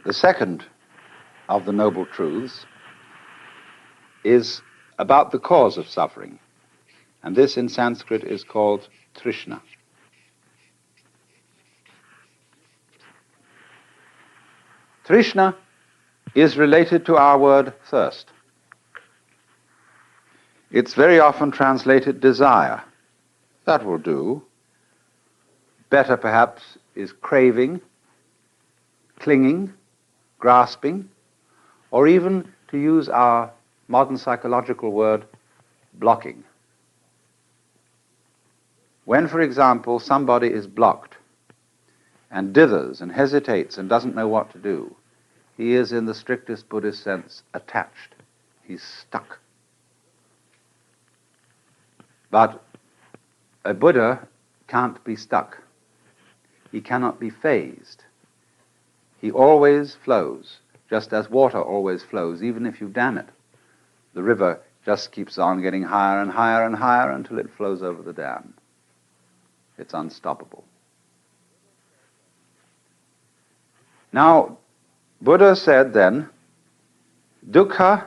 The second of the Noble Truths is about the cause of suffering, and this in Sanskrit is called krishna. Krishna is related to our word thirst. It's very often translated desire. That will do. Better perhaps is craving, clinging, grasping, or even, to use our modern psychological word, blocking. When, for example, somebody is blocked and dithers and hesitates and doesn't know what to do, he is, in the strictest Buddhist sense, attached. He's stuck. But a Buddha can't be stuck. He cannot be phased. He always flows, just as water always flows, even if you dam it. The river just keeps on getting higher and higher and higher until it flows over the dam. It's unstoppable. Now, Buddha said then, dukkha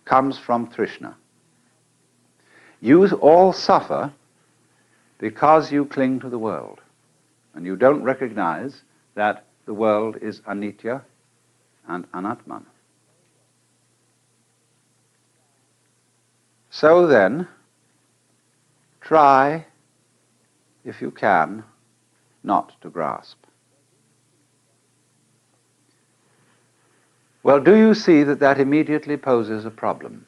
comes from Krishna. You all suffer because you cling to the world, and you don't recognize that the world is anitya and anatman. So then, try, if you can, not to grasp. Well, do you see that that immediately poses a problem?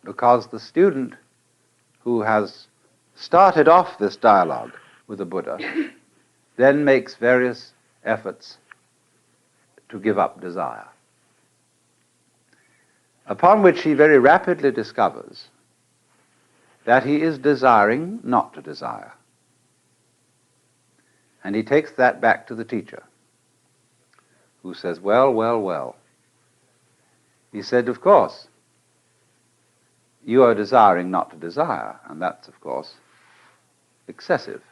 Because the student who has started off this dialogue with the Buddha then makes various efforts to give up desire, upon which he very rapidly discovers that he is desiring not to desire. And he takes that back to the teacher, who says, well, well, well. He said, of course, you are desiring not to desire, and that's, of course, excessive.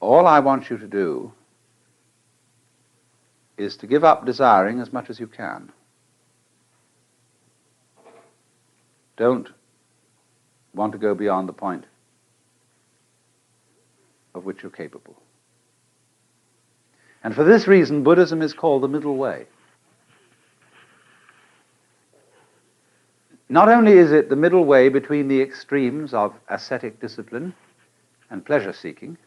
All I want you to do is to give up desiring as much as you can. Don't want to go beyond the point of which you're capable. And for this reason, Buddhism is called the middle way. Not only is it the middle way between the extremes of ascetic discipline and pleasure-seeking,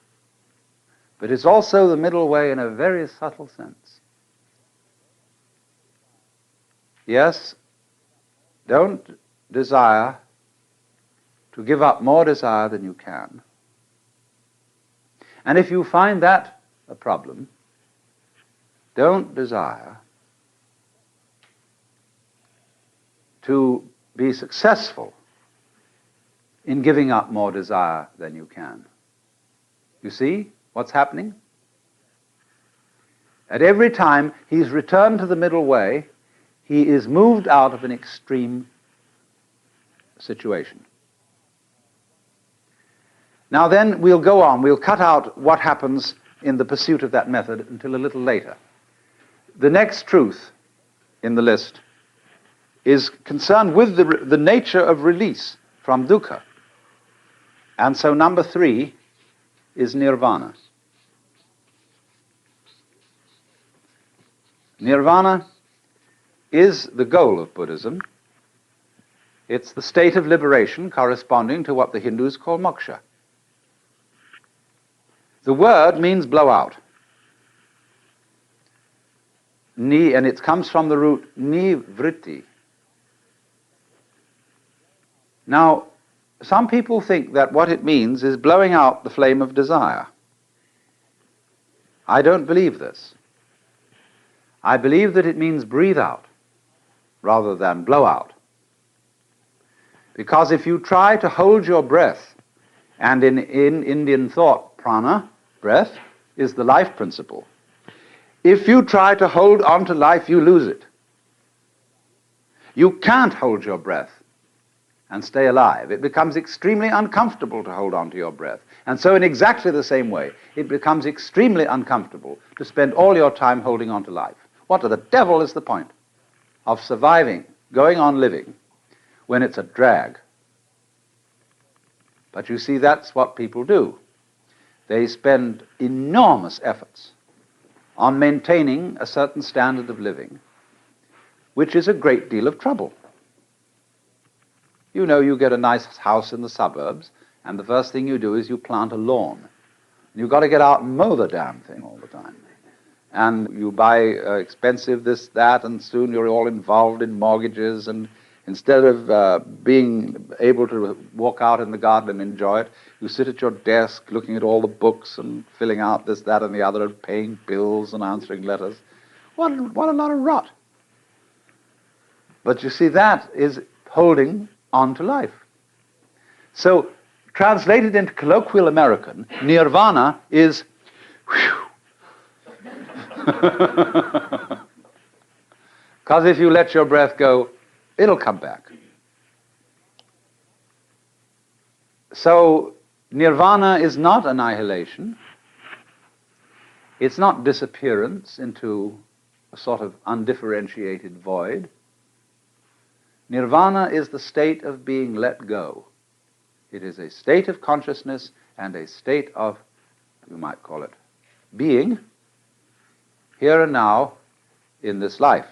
but it's also the middle way in a very subtle sense. Yes, don't desire to give up more desire than you can. And if you find that a problem, don't desire to be successful in giving up more desire than you can. You see what's happening? At every time he's returned to the middle way, he is moved out of an extreme situation. Now then, we'll go on. We'll cut out what happens in the pursuit of that method until a little later. The next truth in the list is concerned with the nature of release from dukkha. And so number 3 is nirvana. Nirvana is the goal of Buddhism. It's the state of liberation corresponding to what the Hindus call moksha. The word means blow out. And it comes from the root nivritti. Now, some people think that what it means is blowing out the flame of desire. I don't believe this. I believe that it means breathe out rather than blow out. Because if you try to hold your breath, and in Indian thought, prana, breath, is the life principle. If you try to hold on to life, you lose it. You can't hold your breath and stay alive. It becomes extremely uncomfortable to hold on to your breath. And so in exactly the same way, it becomes extremely uncomfortable to spend all your time holding on to life. What the devil is the point of surviving, going on living, when it's a drag? But you see, that's what people do. They spend enormous efforts on maintaining a certain standard of living, which is a great deal of trouble. You know, you get a nice house in the suburbs, and the first thing you do is you plant a lawn. You've got to get out and mow the damn thing all the time. And you buy expensive this, that, and soon you're all involved in mortgages, and instead of being able to walk out in the garden and enjoy it, you sit at your desk looking at all the books and filling out this, that, and the other, and paying bills and answering letters. What a lot of rot. But you see, that is holding on to life. So, translated into colloquial American, nirvana is because if you let your breath go, it'll come back. So, nirvana is not annihilation. It's not disappearance into a sort of undifferentiated void. Nirvana is the state of being let go. It is a state of consciousness and a state of, you might call it, being, here and now in this life.